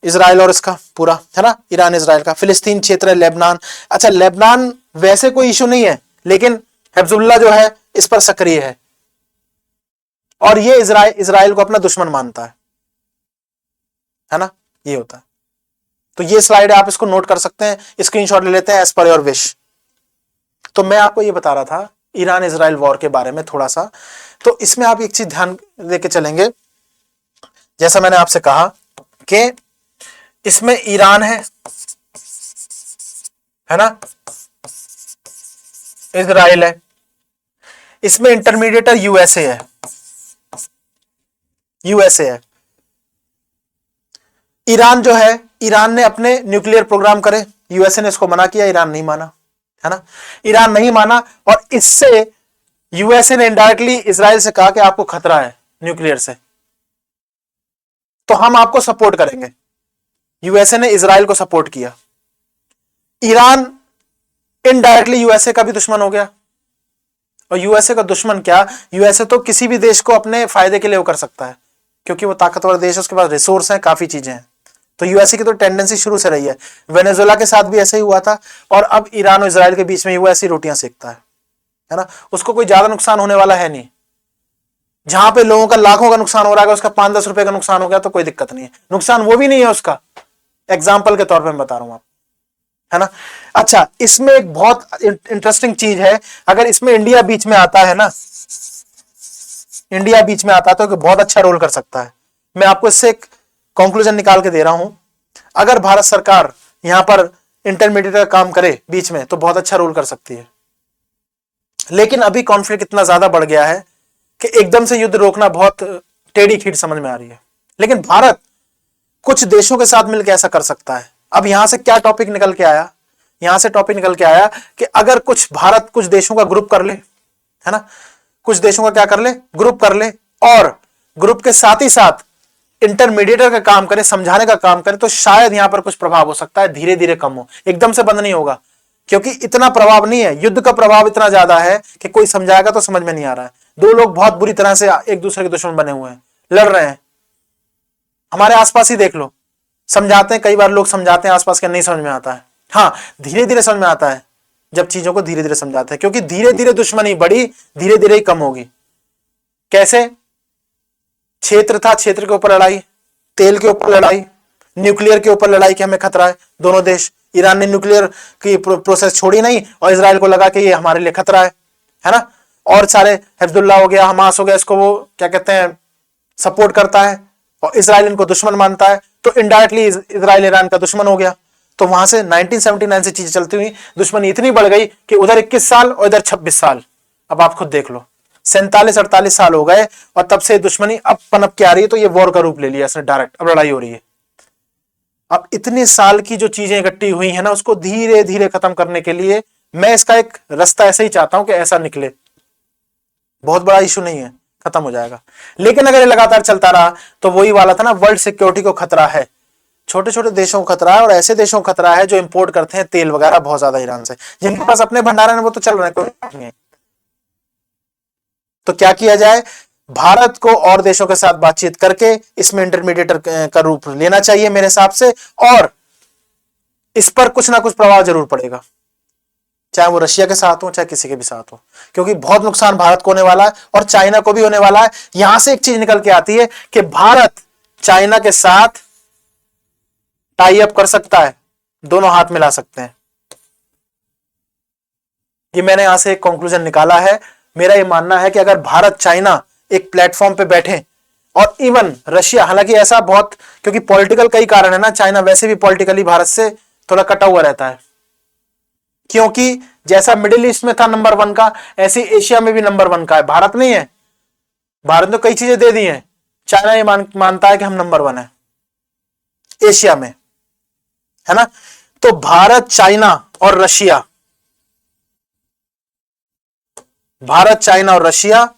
इजराइल और इसका पूरा, है ना, ईरान इजराइल का, फिलिस्तीन क्षेत्र है, लेबनान। अच्छा, लेबनान वैसे कोई इशू नहीं है, लेकिन हिजबुल्लाह जो है इस पर सक्रिय है, और ये इजराइल को अपना दुश्मन मानता है ना, ये होता है। तो ये स्लाइड आप इसको नोट कर सकते हैं, स्क्रीनशॉट ले लेते हैं एज पर योर विश। तो मैं आपको ये बता रहा था ईरान इजराइल वॉर के बारे में थोड़ा सा। तो इसमें आप एक चीज ध्यान देके चलेंगे, जैसा मैंने आपसे कहा कि इसमें ईरान है ना, इजराइल है, इसमें इंटरमीडिएटर यूएसए है, यूएसए है। ईरान जो है, ईरान ने अपने न्यूक्लियर प्रोग्राम करे, यूएसए ने इसको मना किया, ईरान नहीं माना, है ना, ईरान नहीं माना। और इससे यूएसए ने इनडायरेक्टली इजराइल से कहा कि आपको खतरा है न्यूक्लियर से, तो हम आपको सपोर्ट करेंगे। यूएसए ने इजराइल को सपोर्ट किया। ईरान इनडायरेक्टली यूएसए का भी दुश्मन हो गया। और यूएसए का दुश्मन क्या, यूएसए तो किसी भी देश को अपने फायदे के लिए वो कर सकता है, क्योंकि वो ताकतवर देश है, उसके पास रिसोर्स हैं, काफी चीजें हैं। तो यूएसए की तो टेंडेंसी शुरू से रही है, वेनेजुएला के साथ भी ऐसे ही हुआ था, और अब ईरान और इजराइल के बीच में वो ऐसी रोटियां सेकता है ना। उसको कोई ज्यादा नुकसान होने वाला है नहीं। जहां पे लोगों का लाखों का नुकसान हो रहा है, उसका 5-10 रुपए का नुकसान हो गया तो कोई दिक्कत नहीं है, नुकसान वो भी नहीं है उसका। एग्जाम्पल के तौर पर मैं बता रहा हूं आप, है ना। अच्छा, इसमें एक बहुत इंटरेस्टिंग चीज है, अगर इसमें इंडिया बीच में आता है ना, इंडिया बीच में आता है तो बहुत अच्छा रोल कर सकता है। मैं आपको इससे एक कंक्लूजन निकाल के दे रहा हूं, अगर भारत सरकार यहां पर इंटरमीडिएट का काम करे बीच में तो बहुत अच्छा रोल कर सकती है। लेकिन अभी कॉन्फ्लिक्ट इतना ज्यादा बढ़ गया है कि एकदम से युद्ध रोकना बहुत टेढ़ी खीर समझ में आ रही है। लेकिन भारत कुछ देशों के साथ मिलकर ऐसा कर सकता है। अब यहां से क्या टॉपिक निकल के आया, यहां से टॉपिक निकल के आया कि अगर भारत कुछ देशों का ग्रुप कर ले, है ना, कुछ देशों का क्या कर ले, ग्रुप कर ले, और ग्रुप के साथ ही साथ इंटरमीडिएटर का काम करे, समझाने का काम करे, तो शायद यहां पर कुछ प्रभाव हो सकता है, धीरे धीरे कम हो, एकदम से बंद नहीं होगा, क्योंकि इतना प्रभाव नहीं है, युद्ध का प्रभाव इतना ज्यादा है कि कोई समझाएगा तो समझ में नहीं आ रहा है। दो लोग बहुत बुरी तरह से एक दूसरे के दुश्मन बने हुए हैं, लड़ रहे हैं। हमारे आसपास ही देख लो, समझाते हैं, कई बार लोग समझाते हैं आसपास के, नहीं समझ में आता है। हाँ, धीरे धीरे समझ में आता है जब चीजों को धीरे धीरे समझाते हैं, क्योंकि धीरे धीरे दुश्मनी बढ़ी, धीरे धीरे ही कम होगी। कैसे, क्षेत्र था, क्षेत्र के ऊपर लड़ाई, तेल के ऊपर लड़ाई, न्यूक्लियर के ऊपर लड़ाई कि हमें खतरा है, दोनों देश। ईरान ने न्यूक्लियर की प्रोसेस छोड़ी नहीं, और इजराइल को लगा कि ये हमारे लिए खतरा है ना। और सारे हिजबुल्लाह हो गया, हमास हो गया, इसको वो क्या कहते हैं, सपोर्ट करता है, और इजराइल इनको दुश्मन मानता है, तो इनडायरेक्टली इजराइल ईरान का दुश्मन हो गया। तो वहां से 1979 से चीजें चलती हुई दुश्मनी इतनी बढ़ गई कि उधर 21 साल और इधर 26 साल। अब आप खुद देख लो, 47-48 साल हो गए, और तब से दुश्मनी अब पनप के आ रही है। तो ये वॉर का रूप ले लिया इसने डायरेक्ट, अब लड़ाई हो रही है। अब इतने साल की जो चीजें इकट्ठी हुई है ना, उसको धीरे धीरे खत्म करने के लिए मैं इसका एक रास्ता ऐसे ही चाहता हूं कि ऐसा निकले। बहुत बड़ा इशू नहीं है, खत्म हो जाएगा। लेकिन अगर ये लगातार चलता रहा तो वही वाला था ना, वर्ल्ड सिक्योरिटी को खतरा है, छोटे छोटे देशों को खतरा है, और ऐसे देशों को खतरा है जो इंपोर्ट करते हैं तेल वगैरह बहुत ज्यादा ईरान से, जिनके पास अपने भंडारण है वो तो चल रहे हैं, कोई नहीं। तो क्या किया जाए, भारत को और देशों के साथ बातचीत करके इसमें इंटरमीडिएटर का रूप लेना चाहिए मेरे हिसाब से, और इस पर कुछ ना कुछ प्रभाव जरूर पड़ेगा, चाहे वो रशिया के साथ हो, चाहे किसी के भी साथ हो, क्योंकि बहुत नुकसान भारत को होने वाला है और चाइना को भी होने वाला है। यहां से एक चीज निकल के आती है कि भारत चाइना के साथ टाई अप कर सकता है, दोनों हाथ मिला सकते हैं। ये मैंने यहां से एक कंक्लूजन निकाला है। मेरा ये मानना है कि अगर भारत चाइना एक प्लेटफॉर्म पे बैठे, और इवन रशिया, हालांकि ऐसा बहुत, क्योंकि पॉलिटिकल कई कारण है ना, चाइना वैसे भी पॉलिटिकली भारत से थोड़ा कटा हुआ रहता है, क्योंकि जैसा मिडिल ईस्ट में था नंबर 1 का, ऐसे एशिया में भी नंबर 1 का है, भारत नहीं है। भारत ने कई चीजें दे दी हैं, चाइना ये मानता है कि हम नंबर 1 है एशिया में, है ना। तो भारत, चाइना और रशिया, भारत, चाइना और रशिया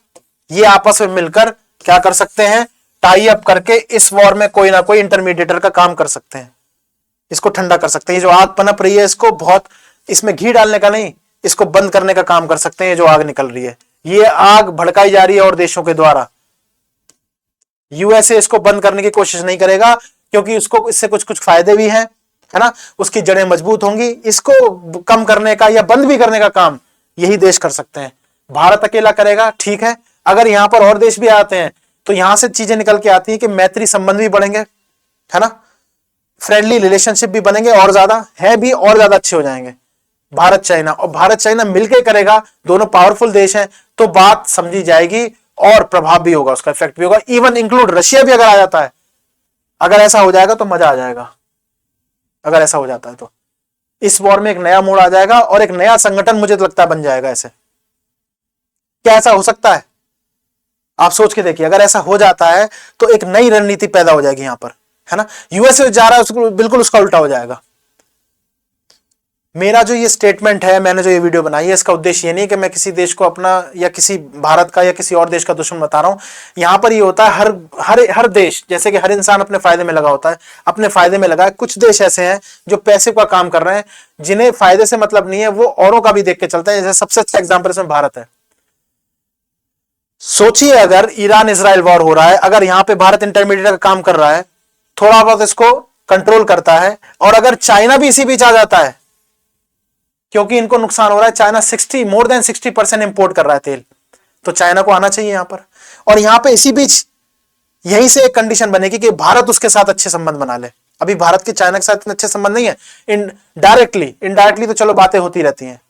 ये आपस में मिलकर क्या कर सकते हैं, टाई अप करके इस वॉर में कोई ना कोई इंटरमीडिएटर का काम कर सकते हैं, इसको ठंडा कर सकते हैं। ये जो आग पनप रही है, इसको बहुत, इसमें घी डालने का नहीं, इसको बंद करने का काम कर सकते हैं। ये जो आग निकल रही है, ये आग भड़काई जा रही है और देशों के द्वारा, यूएसए इसको बंद करने की कोशिश नहीं करेगा, क्योंकि उसको इससे कुछ कुछ फायदे भी हैं, है ना, उसकी जड़ें मजबूत होंगी। इसको कम करने का या बंद भी करने का काम यही देश कर सकते हैं। भारत अकेला करेगा, ठीक है, अगर यहां पर और देश भी आते हैं तो यहां से चीजें निकल के आती है कि मैत्री संबंध भी बढ़ेंगे, है ना, फ्रेंडली रिलेशनशिप भी बनेंगे, और ज्यादा है भी, और ज्यादा अच्छे हो जाएंगे। भारत चाइना, और भारत चाइना मिलकर करेगा, दोनों पावरफुल देश हैं, तो बात समझी जाएगी और प्रभाव भी होगा, उसका इफेक्ट भी होगा। इवन इंक्लूड रशिया भी अगर आ जाता है, अगर ऐसा हो जाएगा तो मजा आ जाएगा। अगर ऐसा हो जाता है तो इस वॉर में एक नया मोड़ आ जाएगा और एक नया संगठन मुझे तो लगता है बन जाएगा। ऐसे क्या ऐसा हो सकता है? आप सोच के देखिए, अगर ऐसा हो जाता है तो एक नई रणनीति पैदा हो जाएगी यहां पर, है ना। यूएसए जा रहा है, उसको बिल्कुल उसका उल्टा हो जाएगा। मेरा जो ये स्टेटमेंट है, मैंने जो ये वीडियो बनाई है, इसका उद्देश्य ये नहीं कि मैं किसी देश को अपना या किसी भारत का या किसी और देश का दुश्मन बता रहा हूं। यहां पर ये होता है, हर देश, जैसे कि हर इंसान अपने फायदे में लगा होता है, अपने फायदे में लगा है। कुछ देश ऐसे हैं जो पैसे का काम कर रहे हैं, जिन्हें फायदे से मतलब नहीं है, वो औरों का भी देख के चलते हैं। जैसे सबसे अच्छा एग्जाम्पल इसमें भारत है। सोचिए, अगर ईरान इजराइल वॉर हो रहा है, अगर यहां पे भारत इंटरमीडिएट का काम कर रहा है, थोड़ा बहुत इसको कंट्रोल करता है, और अगर चाइना भी इसी बीच आ जाता है, क्योंकि इनको नुकसान हो रहा है, चाइना मोर देन 60% इंपोर्ट कर रहा है तेल, तो चाइना को आना चाहिए यहां पर। और यहां पे इसी बीच यहीं से एक कंडीशन बनेगी कि भारत उसके साथ अच्छे संबंध बना ले। अभी भारत के चाइना के साथ इतने अच्छे संबंध नहीं है, इनडायरेक्टली तो चलो बातें होती रहती हैं।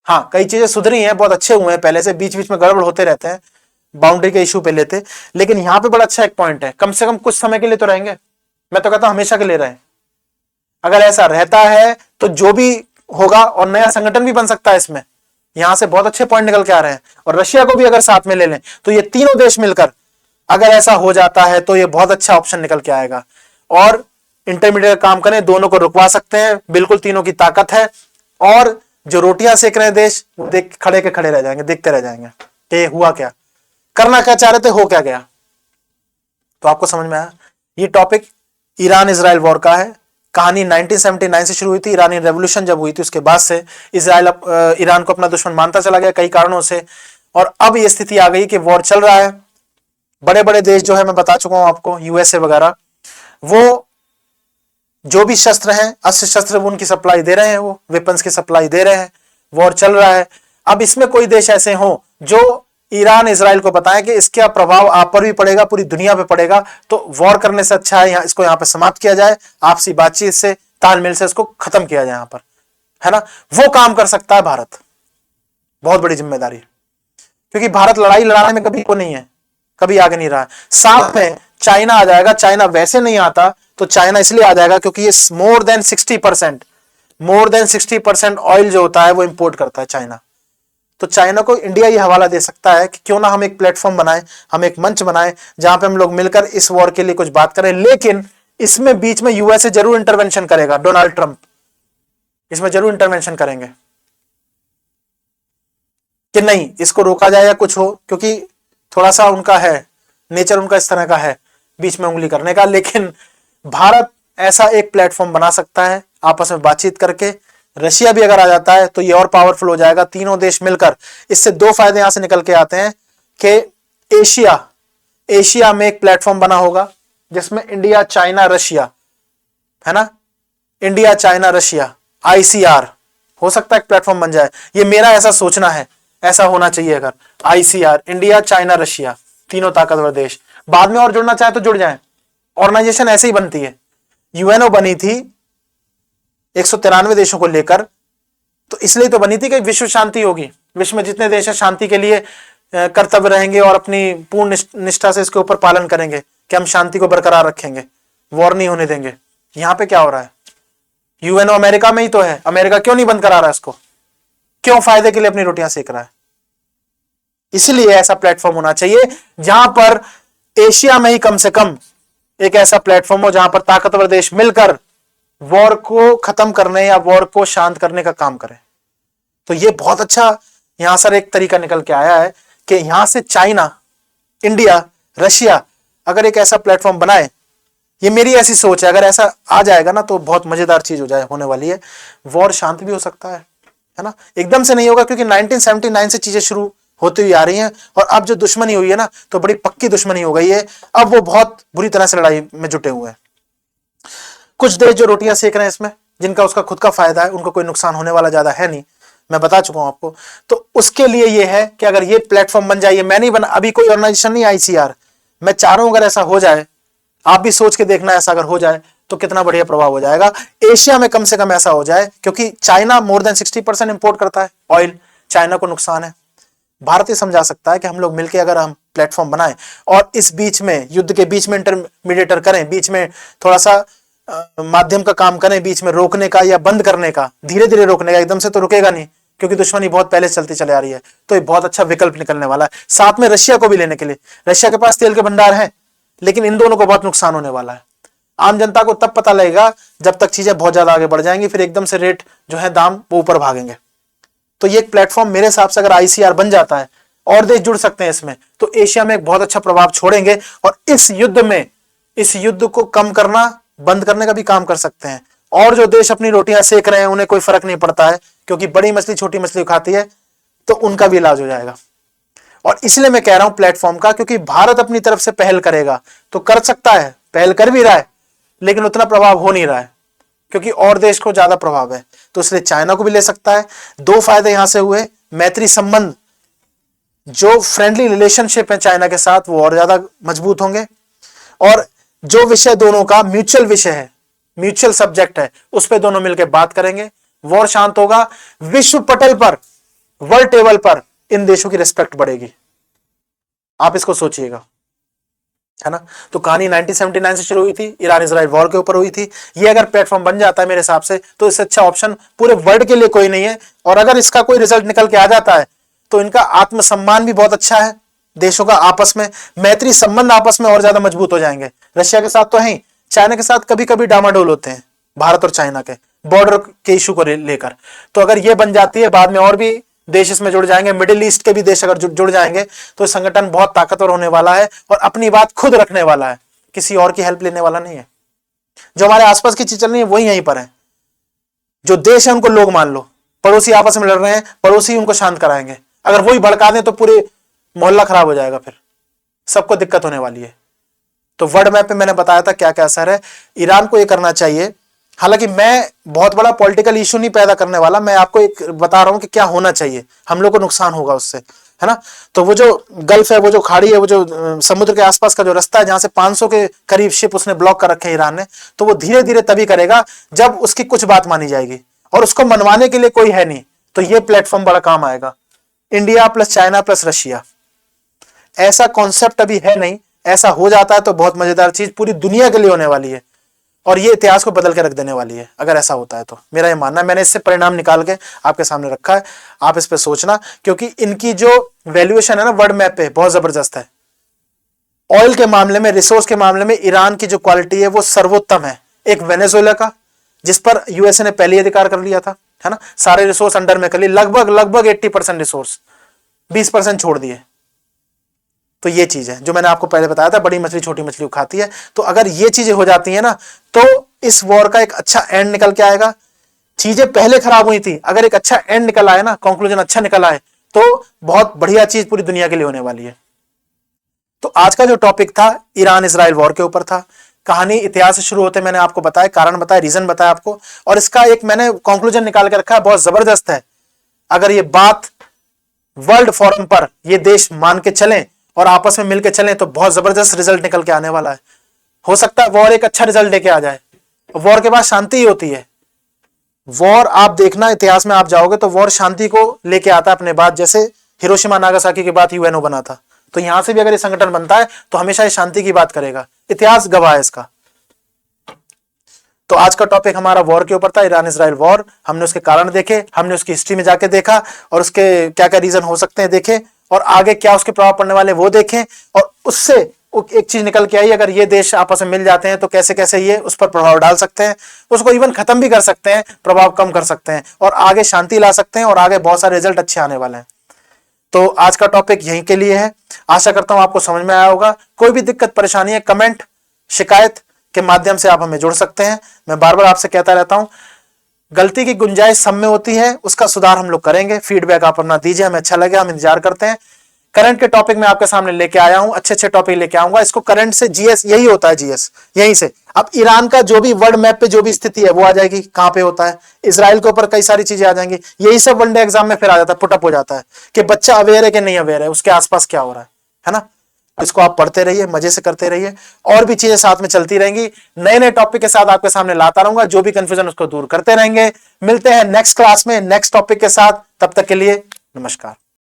हाँ, कई चीजें सुधरी हैं, बहुत अच्छे हुए हैं, पहले से बीच बीच में गड़बड़ होते रहते हैं, बाउंड्री के इशू पे लेते, लेकिन यहां पे बड़ा अच्छा एक पॉइंट है, कम से कम कुछ समय के लिए तो रहेंगे। मैं तो कहता हूं हमेशा के लिए रहे। अगर ऐसा रहता है तो जो भी होगा, और नया संगठन भी बन सकता है इसमें, यहां से बहुत अच्छे पॉइंट निकल के आ रहे हैं। और रशिया को भी अगर साथ में ले लें तो ये तीनों देश मिलकर अगर ऐसा हो जाता है तो ये बहुत अच्छा ऑप्शन निकल के आएगा, और इंटरमीडिएट काम करें, दोनों को रुकवा सकते हैं, बिल्कुल तीनों की ताकत है। और जो रोटियां सेक रहे हैं देश, वो देख खड़े के खड़े रह जाएंगे, देखते रह जाएंगे कि हुआ क्या, करना क्या चाह रहे थे, हो क्या गया। तो आपको समझ में आया। ये टॉपिक ईरान इजराइल वॉर का है। कहानी 1979 से शुरू हुई थी, ईरानी रेवोल्यूशन जब हुई थी, उसके बाद से इजराइल ईरान को अपना दुश्मन मानता चला गया कई कारणों से, और अब ये स्थिति आ गई कि वॉर चल रहा है। बड़े बड़े देश जो है, मैं बता चुका हूं आपको, यूएसए वगैरह, वो जो भी शस्त्र हैं, अस्त्र शस्त्र, वो उनकी सप्लाई दे रहे हैं, वो वेपन्स की सप्लाई दे रहे हैं, वॉर चल रहा है। अब इसमें कोई देश ऐसे हो जो ईरान इजराइल को बताएं कि इसका प्रभाव आप पर भी पड़ेगा, पूरी दुनिया पे पड़ेगा, तो वॉर करने से अच्छा है इसको यहाँ पे समाप्त किया जाए, आपसी बातचीत से, तालमेल से इसको खत्म किया जाए यहाँ पर, है ना। वो काम कर सकता है भारत, बहुत बड़ी जिम्मेदारी, क्योंकि भारत लड़ाई लड़ाने में कभी को नहीं है, कभी आगे नहीं रहा है। साथ में चाइना आ जाएगा। चाइना वैसे नहीं आता, तो चाइना इसलिए आ जाएगा क्योंकि ये मोर देन 60% ऑयल जो होता है वो इंपोर्ट करता है चाइना। तो चाइना को इंडिया ये हवाला दे सकता है कि क्यों ना हम एक प्लेटफॉर्म बनाएं, हम एक मंच बनाएं, जहां पे हम लोग मिलकर इस वॉर के लिए कुछ बात करें। लेकिन इसमें बीच में यूएसए जरूर इंटरवेंशन करेगा, डोनाल्ड ट्रंप इसमें जरूर इंटरवेंशन करेंगे कि नहीं, इसको रोका जाए या कुछ हो, क्योंकि थोड़ा सा उनका है नेचर, उनका इस तरह का है बीच में उंगली करने का। लेकिन भारत ऐसा एक प्लेटफॉर्म बना सकता है आपस में बातचीत करके। रशिया भी अगर आ जाता है तो ये और पावरफुल हो जाएगा, तीनों देश मिलकर। इससे दो फायदे यहां से निकल के आते हैं कि एशिया में एक प्लेटफॉर्म बना होगा जिसमें इंडिया, चाइना, रशिया, है ना, इंडिया, चाइना, रशिया, आईसीआर हो सकता है एक प्लेटफॉर्म बन जाए। ये मेरा ऐसा सोचना है, ऐसा होना चाहिए। अगर आईसीआर, इंडिया, चाइना, रशिया, तीनों ताकतवर देश, बाद में और जुड़ना चाहे तो जुड़ जाएं। ऑर्गेनाइजेशन ऐसे ही बनती है। यूएनओ बनी थी 193 देशों को लेकर, तो इसलिए तो बनी थी कि विश्व शांति होगी, विश्व में जितने देश हैं शांति के लिए कर्तव्य रहेंगे और अपनी पूर्ण निष्ठा से इसके ऊपर पालन करेंगे कि हम शांति को बरकरार रखेंगे, वॉर नहीं होने देंगे। यहां पे क्या हो रहा है? यूएनओ अमेरिका में ही तो है, अमेरिका क्यों नहीं बंद करा रहा है इसको? क्यों फायदे के लिए अपनी रोटियां सेक रहा है? इसलिए ऐसा प्लेटफॉर्म होना चाहिए जहां पर एशिया में ही कम से कम एक ऐसा प्लेटफॉर्म हो जहां पर ताकतवर देश मिलकर वॉर को खत्म करने या वॉर को शांत करने का काम करें। तो ये बहुत अच्छा यहां सर एक तरीका निकल के आया है कि यहां से चाइना, इंडिया, रशिया अगर एक ऐसा प्लेटफॉर्म बनाए, ये मेरी ऐसी सोच है, अगर ऐसा आ जाएगा ना तो बहुत मजेदार चीज हो जाए, होने वाली है। वॉर शांत भी हो सकता है ना? एकदम से नहीं होगा क्योंकि 1979 से चीजें शुरू होती हुई आ रही हैं और अब जो दुश्मनी हुई है ना तो बड़ी पक्की दुश्मनी हो गई है। अब वो बहुत बुरी तरह से लड़ाई में जुटे हुए हैं। कुछ देश जो रोटियां सेक रहे हैं इसमें, जिनका उसका खुद का फायदा है, उनको कोई नुकसान होने वाला ज्यादा है नहीं, मैं बता चुका हूं आपको। तो उसके लिए ये है कि अगर ये प्लेटफॉर्म बन जाए, मैं नहीं बना, अभी कोई ऑर्गेनाइजेशन नहीं आईसीआर, मैं चाह रहा हूं अगर ऐसा हो जाए, आप भी सोच के देखना ऐसा अगर हो जाए तो कितना बढ़िया प्रभाव हो जाएगा। एशिया में कम से कम ऐसा हो जाए, क्योंकि चाइना मोर देन 60% इंपोर्ट करता है ऑयल, चाइना को नुकसान है। भारत ये समझा सकता है कि हम लोग मिलकर अगर हम प्लेटफॉर्म बनाएं और इस बीच में, युद्ध के बीच में इंटरमीडिएटर करें, बीच में थोड़ा सा माध्यम का काम करें, बीच में रोकने का या बंद करने का, धीरे धीरे रोकने का, एकदम से तो रुकेगा नहीं क्योंकि दुश्मनी बहुत पहले चलती चले आ रही है। तो ये बहुत अच्छा विकल्प निकलने वाला है। साथ में रशिया को भी लेने के लिए, रशिया के पास तेल के भंडार हैं, लेकिन इन दोनों को बहुत नुकसान होने वाला है। आम जनता को तब पता लगेगा जब तक चीजें बहुत ज्यादा आगे बढ़ जाएंगी, फिर एकदम से रेट जो है दाम वो ऊपर भागेंगे। तो ये एक प्लेटफॉर्म मेरे हिसाब से अगर आईसीआर बन जाता है और देश जुड़ सकते हैं इसमें, तो एशिया में एक बहुत अच्छा प्रभाव छोड़ेंगे और इस युद्ध में, इस युद्ध को कम करना, बंद करने का भी काम कर सकते हैं। और जो देश अपनी रोटियां सेक रहे हैं उन्हें कोई फर्क नहीं पड़ता है क्योंकि बड़ी मछली छोटी मछली खाती है, तो उनका भी इलाज हो जाएगा। और इसलिए मैं कह रहा हूं प्लेटफॉर्म का, क्योंकि भारत अपनी तरफ से पहल करेगा तो कर सकता है, पहल कर भी रहा है, लेकिन उतना प्रभाव हो नहीं रहा है क्योंकि और देश को ज्यादा प्रभाव है। तो इसलिए चाइना को भी ले सकता है। दो फायदे यहां से हुए, मैत्री संबंध, जो फ्रेंडली रिलेशनशिप है चाइना के साथ, वो और ज्यादा मजबूत होंगे। और जो विषय दोनों का म्यूचुअल विषय है, म्यूचुअल सब्जेक्ट है, उस पर दोनों मिलकर बात करेंगे, वॉर शांत होगा। विश्व पटल पर, वर्ल्ड टेबल पर इन देशों की रिस्पेक्ट बढ़ेगी। आप इसको सोचिएगा, है ना? तो कहानी 1979 से शुरू हुई थी, ईरान इजराइल वॉर के ऊपर हुई थी। ये अगर प्लेटफॉर्म बन जाता है मेरे हिसाब से, तो इससे अच्छा ऑप्शन पूरे वर्ल्ड के लिए कोई नहीं है। और अगर इसका कोई रिजल्ट निकल के आ जाता है तो इनका आत्मसम्मान भी बहुत अच्छा है, देशों का आपस में मैत्री संबंध आपस में और ज्यादा मजबूत हो जाएंगे। रशिया के साथ तो है, चाइना के साथ कभी कभी डामाडोल होते हैं, भारत और चाइना के बॉर्डर के इशू को लेकर। तो अगर ये बन जाती है, बाद में और भी देश इसमें जुड़ जाएंगे, मिडिल ईस्ट के भी देश अगर जुड़ जाएंगे, तो संगठन बहुत ताकतवर होने वाला है और अपनी बात खुद रखने वाला है, किसी और की हेल्प लेने वाला नहीं है। जो हमारे आसपास की चीज चल रही है वही यहीं पर है। जो देश है उनको लोग मान लो, पड़ोसी आपस में लड़ रहे हैं, पड़ोसी उनको शांत कराएंगे। अगर वही भड़का दें तो पूरे मोहल्ला खराब हो जाएगा, फिर सबको दिक्कत होने वाली है। तो वर्ल्ड मैप पे मैंने बताया था क्या क्या असर है। ईरान को ये करना चाहिए, हालांकि मैं बहुत बड़ा पॉलिटिकल इशू नहीं पैदा करने वाला, मैं आपको एक बता रहा हूं कि क्या होना चाहिए, हम लोग को नुकसान होगा उससे, है ना? तो वो जो गल्फ है, वो जो खाड़ी है, वो जो समुद्र के आसपास का जो रास्ता है जहां से 500 के करीब शिप उसने ब्लॉक कर रखे हैं ईरान ने, तो वो धीरे धीरे तभी करेगा जब उसकी कुछ बात मानी जाएगी, और उसको मनवाने के लिए कोई है नहीं। तो ये प्लेटफॉर्म बड़ा काम आएगा। India plus China plus Russia, ऐसा कॉन्सेप्ट अभी है नहीं। ऐसा हो जाता है तो बहुत मजेदार चीज पूरी दुनिया के लिए होने वाली है और ये इतिहास को बदल के रख देने वाली है अगर ऐसा होता है तो। मेरा ये मानना है, मैंने इससे परिणाम निकाल के आपके सामने रखा है, आप इस पे सोचना, क्योंकि इनकी जो वैल्यूएशन है ना वर्ल्ड मैप पे बहुत जबरदस्त है। ऑयल के मामले में, रिसोर्स के मामले में ईरान की जो क्वालिटी है वो सर्वोत्तम है। एक वेनेजुएला का, जिस पर यूएसए ने पहले अधिकार कर लिया था, है ना, सारे रिसोर्स अंडर में कर लिए, लगभग 80% रिसोर्स, 20% छोड़ दिए। तो ये चीज है जो मैंने आपको पहले बताया था, बड़ी मछली छोटी मछली खाती है। तो अगर ये चीजें हो जाती है ना, तो इस वॉर का एक अच्छा एंड निकल के आएगा। चीजें पहले खराब हुई थी, अगर एक अच्छा एंड निकल आए ना, कंक्लूजन अच्छा निकल आए, तो बहुत बढ़िया चीज पूरी दुनिया के लिए होने वाली है। तो आज का जो टॉपिक था ईरान इजराइल वॉर के ऊपर था। कहानी इतिहास से शुरू होते मैंने आपको बताया, कारण बताया, रीजन बताया आपको, और इसका एक मैंने कंक्लूजन निकाल के रखा है, बहुत जबरदस्त है। अगर ये बात वर्ल्ड फोरम पर ये देश मान के चलें और आपस में मिलकर चलें तो बहुत जबरदस्त रिजल्ट निकल के आने वाला है। हो सकता है वॉर एक अच्छा रिजल्ट लेके आ जाए। वॉर के बाद शांति ही होती है, वॉर आप देखना, इतिहास में आप जाओगे तो वॉर शांति को लेके आता है अपने बाद, जैसे हिरोशिमा नागासाकी के बाद यूएनओ बना था। तो यहां से भी अगर ये संगठन बनता है तो हमेशा ये शांति की बात करेगा, इतिहास गवाह है इसका। तो आज का टॉपिक हमारा वॉर के ऊपर था, ईरान इजराइल वॉर। हमने उसके कारण देखे, हमने उसकी हिस्ट्री में जाके देखा और उसके क्या क्या रीजन हो सकते हैं देखे, और आगे क्या उसके प्रभाव पड़ने वाले वो देखें। और उससे एक चीज निकल के आई, अगर ये देश आपस में मिल जाते हैं तो कैसे कैसे ये उस पर प्रभाव डाल सकते हैं, उसको इवन खत्म भी कर सकते हैं, प्रभाव कम कर सकते हैं और आगे शांति ला सकते हैं और आगे बहुत सारे रिजल्ट अच्छे आने वाले हैं। तो आज का टॉपिक यहीं के लिए है। आशा करता हूं आपको समझ में आया होगा। कोई भी दिक्कत परेशानी है, कमेंट शिकायत के माध्यम से आप हमें जुड़ सकते हैं। मैं बार बार आपसे कहता रहता हूं, गलती की गुंजाइश सब में होती है, उसका सुधार हम लोग करेंगे। फीडबैक आप अपना दीजिए, हमें अच्छा लगे, हम इंतजार करते हैं। करंट के टॉपिक में आपके सामने लेके आया हूं, अच्छे अच्छे टॉपिक लेके आऊंगा। इसको करंट से जीएस, यही होता है जीएस, यहीं से। अब ईरान का जो भी वर्ल्ड मैप पे जो भी स्थिति है वो आ जाएगी, कहां पे होता है। इजराइल के ऊपर कई सारी चीजें आ जाएंगी। यही सब वनडे एग्जाम में फिर आ जाता है, पुटअप हो जाता है कि बच्चा अवेयर है कि नहीं अवेयर है, उसके आसपास क्या हो रहा है ना। इसको आप पढ़ते रहिए, मजे से करते रहिए, और भी चीजें साथ में चलती रहेंगी। नए नए टॉपिक के साथ आपके सामने लाता रहूंगा, जो भी कंफ्यूजन उसको दूर करते रहेंगे। मिलते हैं नेक्स्ट क्लास में नेक्स्ट टॉपिक के साथ, तब तक के लिए नमस्कार।